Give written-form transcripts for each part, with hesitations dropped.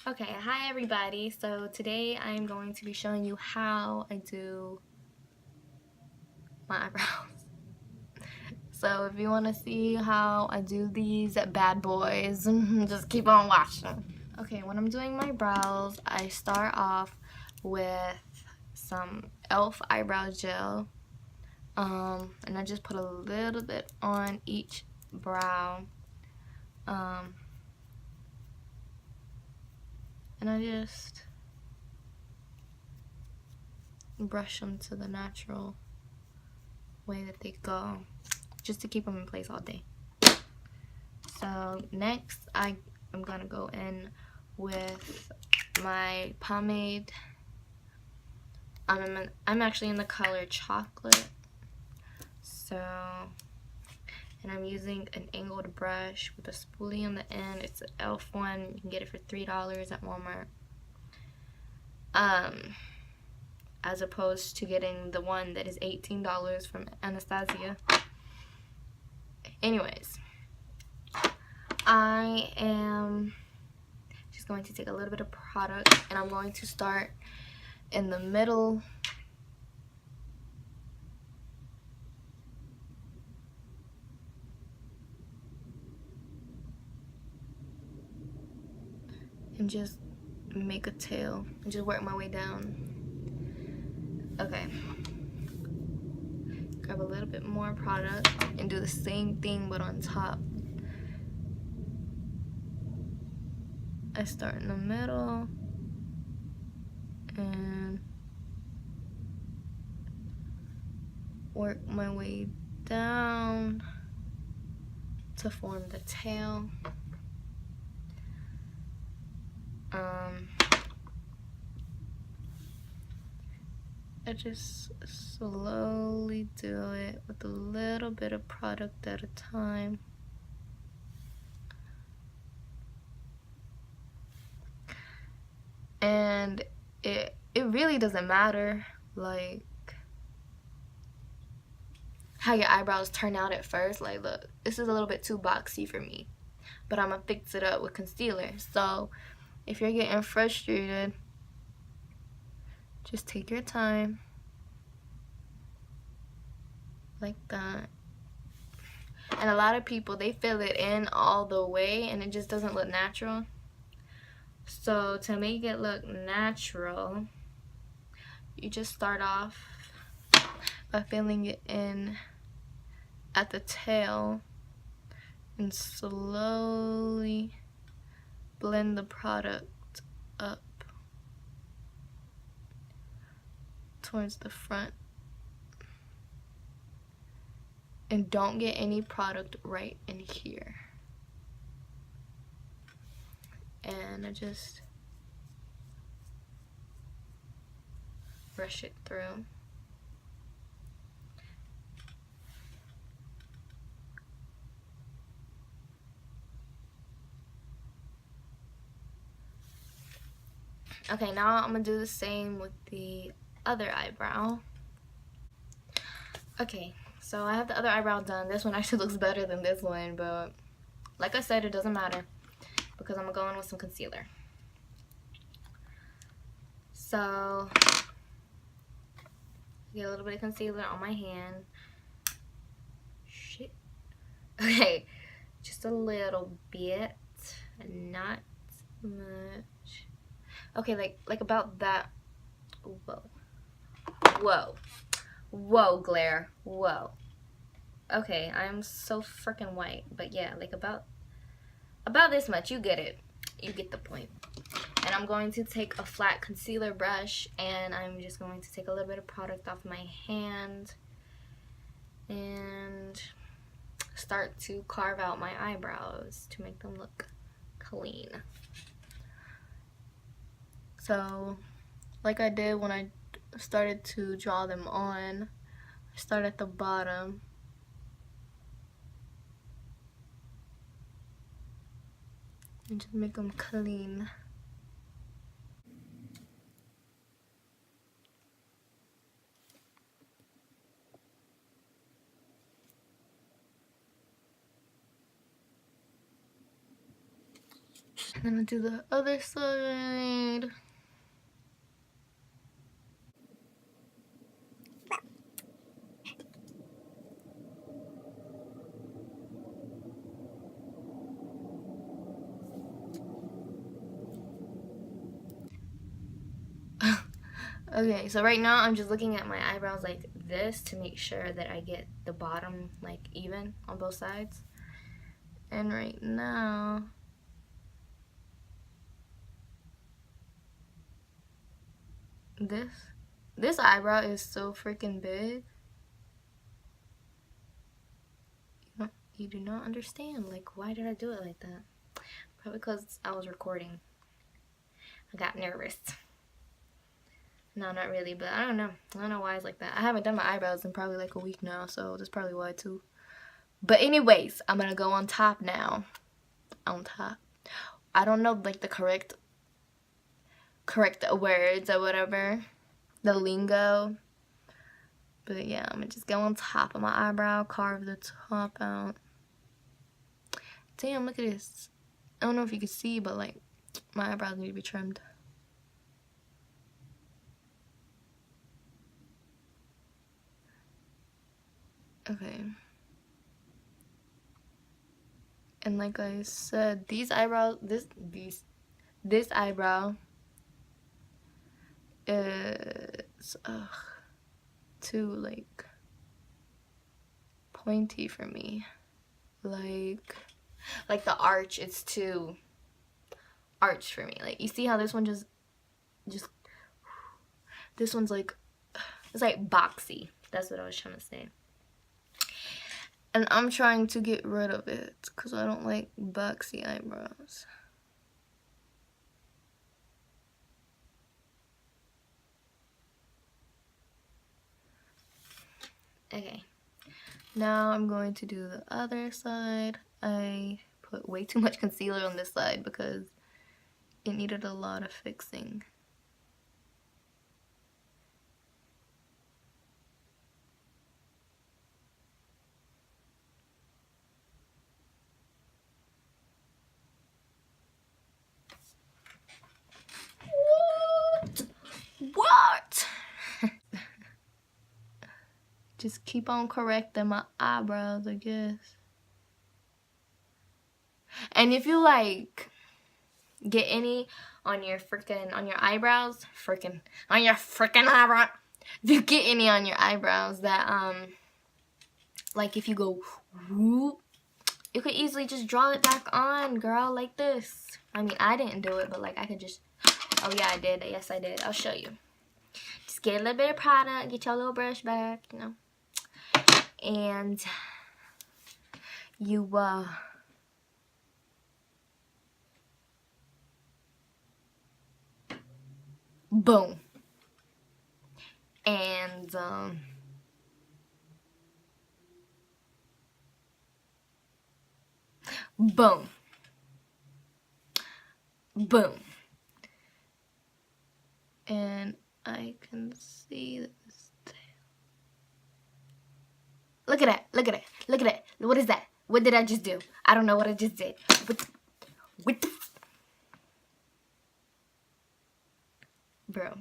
Okay, hi everybody. So today I am going to be showing you how I do my eyebrows. So if you want to see how I do these bad boys, just keep on watching. Okay, when I'm doing my brows, I start off with some E.L.F. Eyebrow Gel. And I just put a little bit on each brow. And I just brush them to the natural way that they go, just to keep them in place all day. So next I'm gonna go in with my pomade. I'm actually in the color chocolate. So, and I'm using an angled brush with a spoolie on the end. It's an E.L.F. one. You can get it for $3 at Walmart. As opposed to getting the one that is $18 from Anastasia. Anyways, I am just going to take a little bit of product and I'm going to start in the middle and just make a tail and just work my way down. Okay, grab a little bit more product and do the same thing but on top. I start in the middle and work my way down to form the tail. I just slowly do it with a little bit of product at a time. And it really doesn't matter like how your eyebrows turn out at first. Like, look, this is a little bit too boxy for me, but I'm gonna fix it up with concealer. So if you're getting frustrated, just take your time like that. And a lot of people, they fill it in all the way and it just doesn't look natural. So to make it look natural, you just start off by filling it in at the tail and slowly blend the product up towards the front. And don't get any product right in here. And I just brush it through. Okay, now I'm gonna do the same with the other eyebrow. Okay, so I have the other eyebrow done. This one actually looks better than this one, but like I said, it doesn't matter because I'm gonna go in with some concealer. So get a little bit of concealer on my hand. Shit. Okay, just a little bit, not much. Okay, like about that. Whoa. Whoa. Whoa, glare. Whoa. Okay, I'm so freaking white. But yeah, like about this much. You get it. You get the point. And I'm going to take a flat concealer brush and I'm just going to take a little bit of product off my hand and start to carve out my eyebrows to make them look clean. So, like I did when I started to draw them on, I start at the bottom and just make them clean. then I'll do the other side. Okay, so right now I'm just looking at my eyebrows like this to make sure that I get the bottom like even on both sides. And right now, this eyebrow is so freaking big. You do not understand. Like, why did I do it like that? Probably because I was recording. I got nervous. No, not really, but I don't know. I don't know why it's like that. I haven't done my eyebrows in probably like a week now, so that's probably why too. But anyways, I'm gonna go on top now. On top. I don't know like the correct words or whatever. The lingo. But yeah, I'm gonna just go on top of my eyebrow, carve the top out. Damn, look at this. I don't know if you can see, but like my eyebrows need to be trimmed. Okay. And like I said, these eyebrows, this eyebrow is too like pointy for me. Like the arch, it's too arched for me. Like you see how this one just this one's like, it's like boxy. That's what I was trying to say. And I'm trying to get rid of it because I don't like boxy eyebrows. Okay. Now I'm going to do the other side. I put way too much concealer on this side because it needed a lot of fixing. What? Just keep on correcting my eyebrows, I guess. And if you like get any on your eyebrows, if you get any on your eyebrows that like if you go whoop, you could easily just draw it back on, girl, like this. I mean, I didn't do it, but like I could just, oh yeah, I did. Yes, I did. I'll show you. Just get a little bit of product, get your little brush back, you know, and you boom, and boom, boom, and I can see this tail. Look at that, look at it, look at it. What is that? What did I just do? I don't know what I just did. What the bro?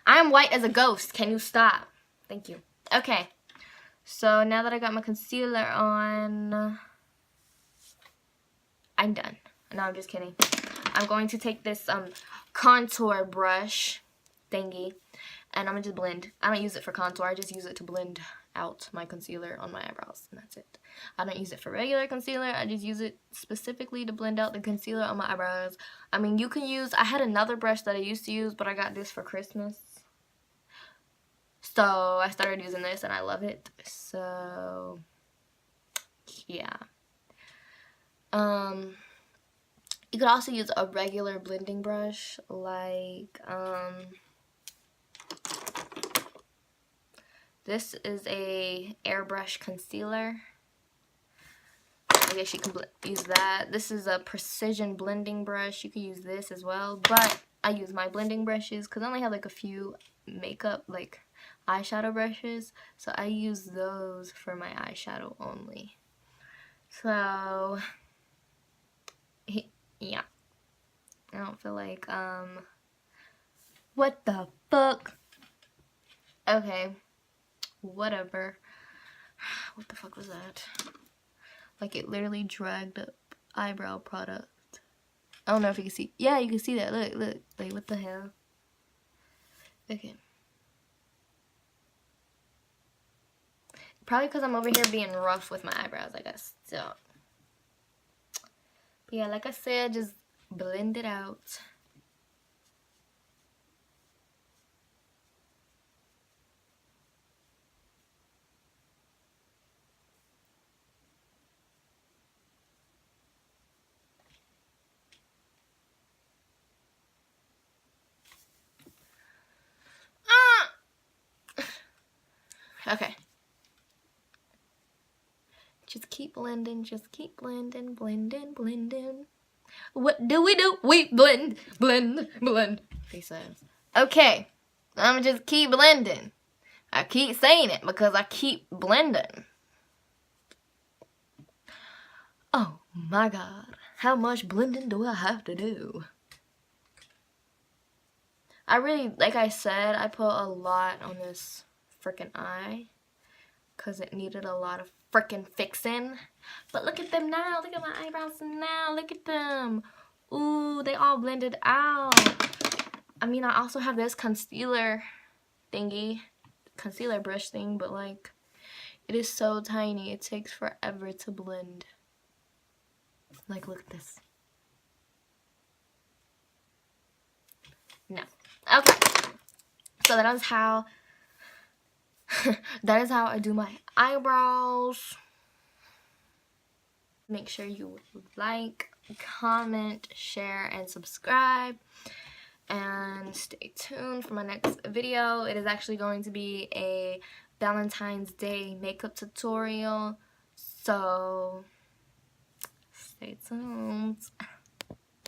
I'm white as a ghost. Can you stop? Thank you. Okay. So now that I got my concealer on, I'm done. No, I'm just kidding. I'm going to take this contour brush thingy, and I'm gonna just blend. I don't use it for contour. I just use it to blend out my concealer on my eyebrows, and that's it. I don't use it for regular concealer. I just use it specifically to blend out the concealer on my eyebrows. I mean, you can use, I had another brush that I used to use, but I got this for Christmas. So I started using this and I love it. So yeah. You could also use a regular blending brush like this is a airbrush concealer. I guess you can use that. This is a precision blending brush. You can use this as well, but I use my blending brushes because I only have like a few makeup like eyeshadow brushes, so I use those for my eyeshadow only. So yeah. I don't feel like, what the fuck? Okay, whatever. What the fuck was that? Like, it literally dragged up eyebrow product. I don't know if you can see. Yeah, you can see that. Look, look. Like, what the hell? Okay. Probably because I'm over here being rough with my eyebrows, I guess. So, but yeah, like I said, just blend it out. Okay. Just keep blending, just keep blending, blending, blending. What do? We blend, blend, blend. He says. Okay, I'm just keep blending. I keep saying it because I keep blending. Oh my god, how much blending do I have to do? I really, like I said, I put a lot on this freaking eye because it needed a lot of freaking fixing. But look at them now. Look at my eyebrows now. Look at them. Ooh, they all blended out. I mean, I also have this concealer thingy, concealer brush thing, but like, it is so tiny. It takes forever to blend. Like, look at this. No. Okay. So that is how that is how I do my eyebrows. Make sure you like, comment, share, and subscribe. And stay tuned for my next video. It is actually going to be a Valentine's Day makeup tutorial. So stay tuned.